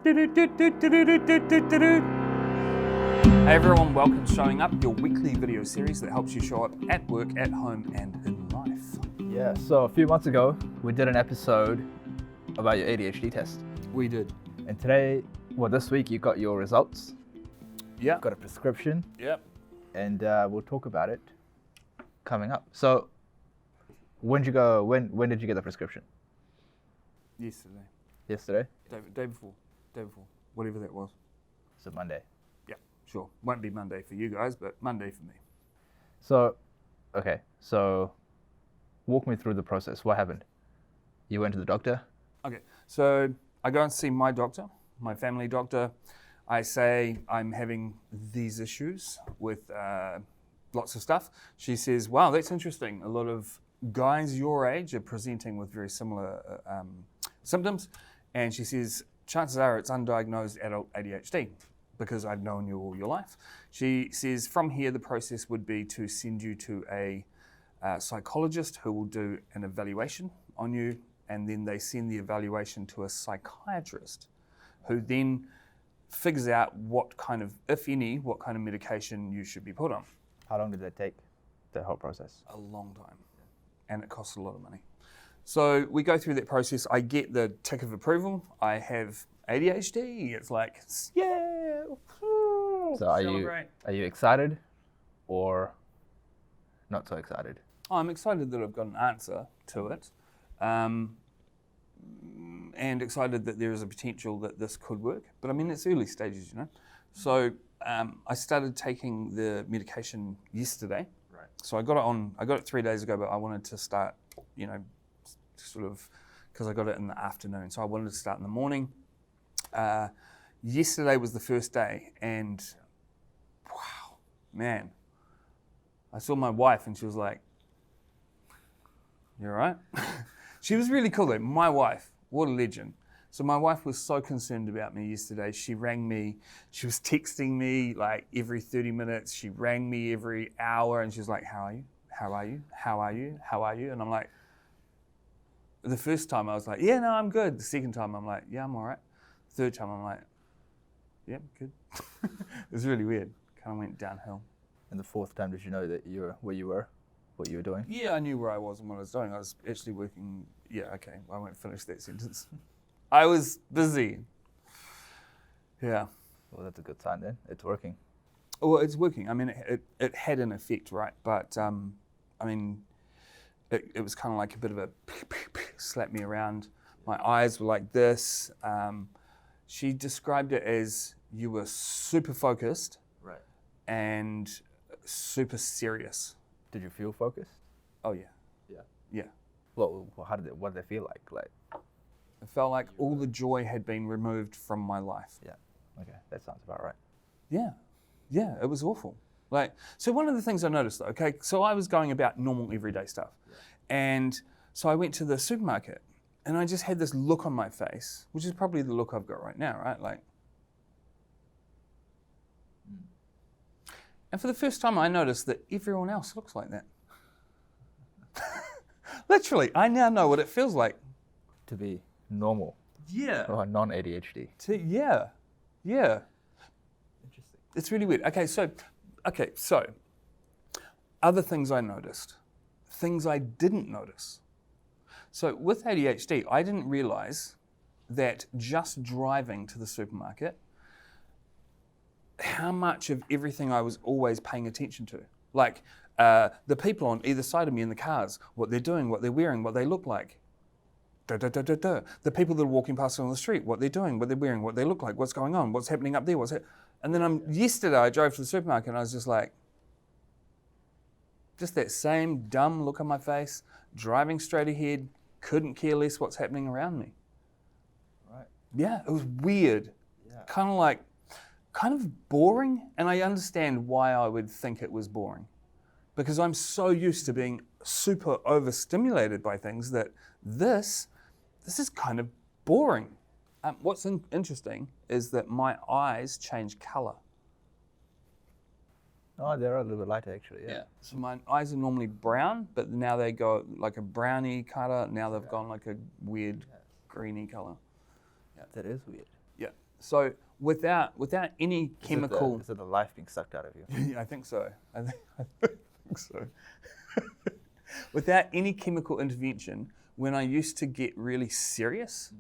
Hey everyone, welcome to Showing Up, your weekly video series that helps you show up at work, at home, and in life. Yeah, so a few months ago, we did an episode about your ADHD test. We did. And today, this week, you got your results. Yeah. Got a prescription. Yep. And we'll talk about it coming up. So, when did you go? When did you get the prescription? Yesterday. Yesterday? Day before, whatever that was. So Monday. Yeah, sure. Won't be Monday for you guys, but Monday for me. So, okay. So, walk me through the process. What happened? You went to the doctor? Okay, so I go and see my doctor, my family doctor. I say I'm having these issues with lots of stuff. She says, wow, that's interesting. A lot of guys your age are presenting with very similar symptoms. And she says, chances are it's undiagnosed adult ADHD because I've known you all your life. She says, from here, the process would be to send you to a psychologist who will do an evaluation on you. And then they send the evaluation to a psychiatrist who then figures out what kind of, if any, what kind of medication you should be put on. How long did that take, the whole process? A long time. And it costs a lot of money. So we go through that process. I get the tick of approval. I have ADHD. It's like, yeah. So are you excited or not so excited? I'm excited that I've got an answer to it. And excited that there is a potential that this could work. But I mean, it's early stages, you know. So I started taking the medication yesterday. Right. So I got it 3 days ago, but I wanted to start, you know, sort of, because I got it in the afternoon. So I wanted to start in the morning. Yesterday was the first day, and wow, man. I saw my wife and she was like, you all right? She was really cool though. My wife, what a legend. So my wife was so concerned about me yesterday. She rang me, she was texting me like every 30 minutes. She rang me every hour and she was like, how are you? How are you? How are you? How are you? And I'm like, the first time I was like, yeah, no, I'm good. The second time I'm like, yeah, I'm all right. Third time I'm like, yeah, good. It was really weird. Kind of went downhill. And the fourth time, did you know that where you were, what you were doing? Yeah, I knew where I was and what I was doing. I was actually working. Yeah, okay, I won't finish that sentence. I was busy. Yeah. Well, that's a good sign then. It's working. Well, it's working. I mean, it had an effect, right? But I mean, it was kind of like a bit of a slap me around. My eyes were like this. She described it as you were super focused, right, and super serious. Did you feel focused? Oh yeah. Yeah. Yeah. Well, what did it feel like? It felt like all the joy had been removed from my life. Yeah. Okay, that sounds about right. Yeah. Yeah, it was awful. Like, so one of the things I noticed though, okay, so I was going about normal everyday stuff. Yeah. And so I went to the supermarket and I just had this look on my face, which is probably the look I've got right now, right? Like, and for the first time I noticed that everyone else looks like that. Literally, I now know what it feels like. To be normal. Yeah. Or non-ADHD. Yeah. Interesting. It's really weird. Okay, so other things I noticed, things I didn't notice. So with ADHD, I didn't realize that just driving to the supermarket, how much of everything I was always paying attention to. Like the people on either side of me in the cars, what they're doing, what they're wearing, what they look like. The people that are walking past on the street, what they're doing, what they're wearing, what they look like, what's going on, what's happening up there, and then yesterday I drove to the supermarket and I was just like, just that same dumb look on my face, driving straight ahead, couldn't care less what's happening around me. Right. Yeah, it was weird. Yeah. Kind of boring, and I understand why I would think it was boring. Because I'm so used to being super overstimulated by things that this is kind of boring. What's interesting is that my eyes change color. Oh, they're a little bit lighter actually, yeah. So my eyes are normally brown, but now they go like a browny color. Now they've gone like a weird greeny color. Yeah. That is weird. Yeah. So without any chemical, Is it the life being sucked out of you? I think so. I think so. Without any chemical intervention, when I used to get really serious,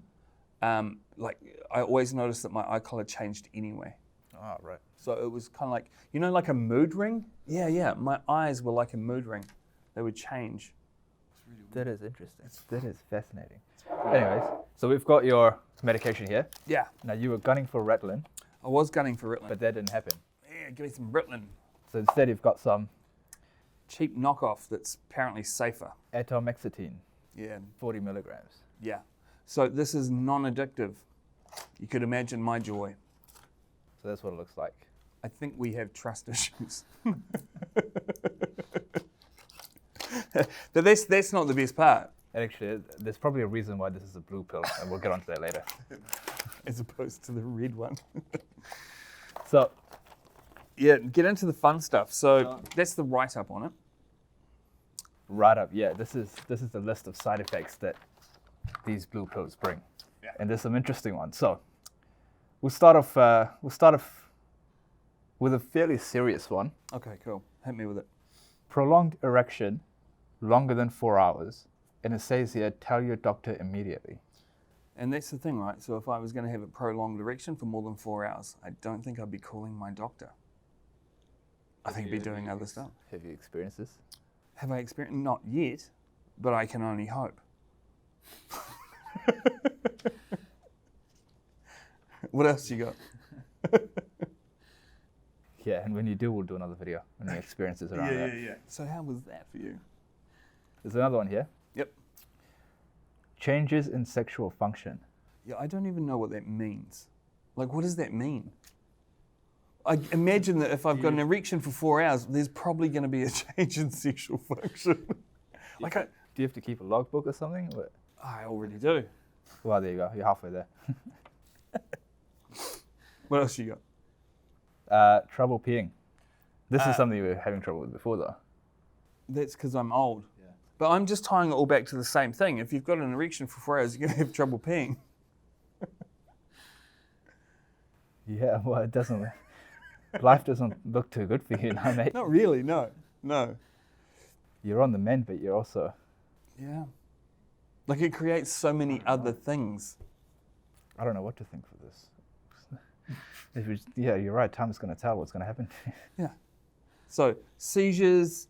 like I always noticed that my eye color changed anyway. Oh, right. So it was kind of like, like a mood ring? Yeah. My eyes were like a mood ring. They would change. That is interesting. That is fascinating. Anyways, so we've got your medication here. Yeah. Now you were gunning for Ritalin, I was gunning for Ritalin. but that didn't happen. Yeah, give me some Ritalin. So instead you've got some Cheap knockoff that's apparently safer. atomoxetine, Yeah. 40 milligrams. Yeah. So this is non-addictive. You could imagine my joy. So that's what it looks like. I think we have trust issues. But that's not the best part, And actually, there's probably a reason why this is a blue pill, and we'll get onto that later. as opposed to the red one. So, Yeah, get into the fun stuff. So that's the write-up on it. right up, yeah, this is the list of side effects that these blue pills bring. Yeah. And there's some interesting ones. So, we'll start off with a fairly serious one. Okay, cool. Hit me with it. Prolonged erection, longer than 4 hours. And it says here, tell your doctor immediately. And that's the thing, right? So if I was going to have a prolonged erection for more than 4 hours, I don't think I'd be calling my doctor. I think I'd be doing other stuff. Have you experienced this? Have I experienced? Not yet, but I can only hope. What else you got? Yeah, and when you do, we'll do another video on the experiences around that. yeah. So how was that for you? There's another one here. Yep. Changes in sexual function. Yeah, I don't even know what that means. Like, what does that mean? I imagine that if I've got an erection for 4 hours, there's probably going to be a change in sexual function. Like, Do you have to keep a logbook or something? Or- I already do. Well, there you go. You're halfway there. What else you got? Trouble peeing. This is something you were having trouble with before, though. That's because I'm old. Yeah. But I'm just tying it all back to the same thing. If you've got an erection for 4 hours, you're going to have trouble peeing. Yeah, well, it doesn't. Life doesn't look too good for you now, mate. Not really, no. You're on the mend, but you're also. Yeah. Like, it creates so many other things. I don't know what to think for this. Yeah, you're right. Time is going to tell what's going to happen. Yeah. So, seizures.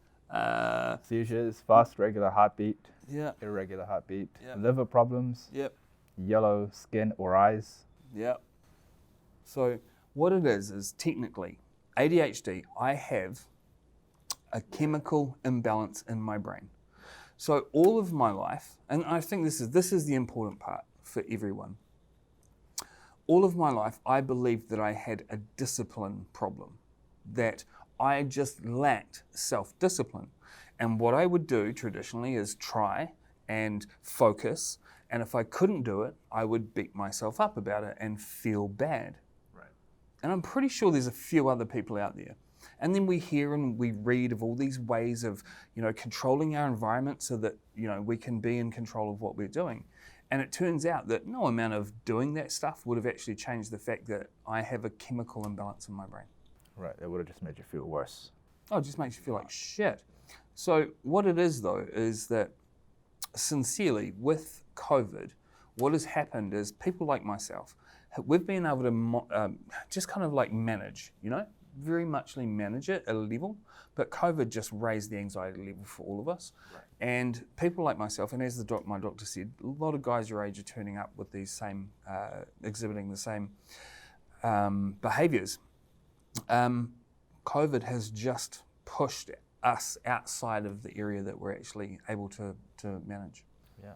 Seizures, fast, regular heartbeat, Yeah. irregular heartbeat, Yeah. liver problems, Yep. yellow skin or eyes. Yep. So, what it is technically ADHD. I have a chemical imbalance in my brain. So, all of my life, and I think this is the important part for everyone. All of my life, I believed that I had a discipline problem, that I just lacked self-discipline. And what I would do traditionally is try and focus, and if I couldn't do it, I would beat myself up about it and feel bad. Right. And I'm pretty sure there's a few other people out there. And then we hear and we read of all these ways of, controlling our environment so that, we can be in control of what we're doing. And it turns out that no amount of doing that stuff would have actually changed the fact that I have a chemical imbalance in my brain. Right, it would have just made you feel worse. Oh, it just makes you feel like shit. So what it is, though, is that sincerely, with COVID, what has happened is people like myself, we've been able to just kind of like manage, very muchly manage it at a level, but COVID just raised the anxiety level for all of us. Right. And people like myself, and as my doctor said, a lot of guys your age are turning up with these same, exhibiting the same behaviours. COVID has just pushed us outside of the area that we're actually able to manage. Yeah,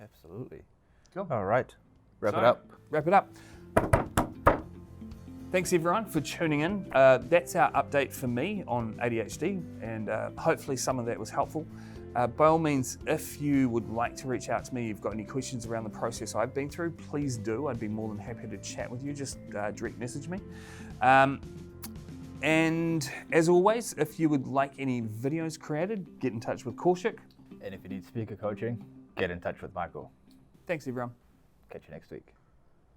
absolutely. Cool. All right, wrap it up. Thanks everyone for tuning in. That's our update for me on ADHD, and hopefully some of that was helpful. By all means, if you would like to reach out to me, you've got any questions around the process I've been through, please do. I'd be more than happy to chat with you. Just direct message me. And as always, if you would like any videos created, get in touch with Kaushik. And if you need speaker coaching, get in touch with Michael. Thanks everyone. Catch you next week.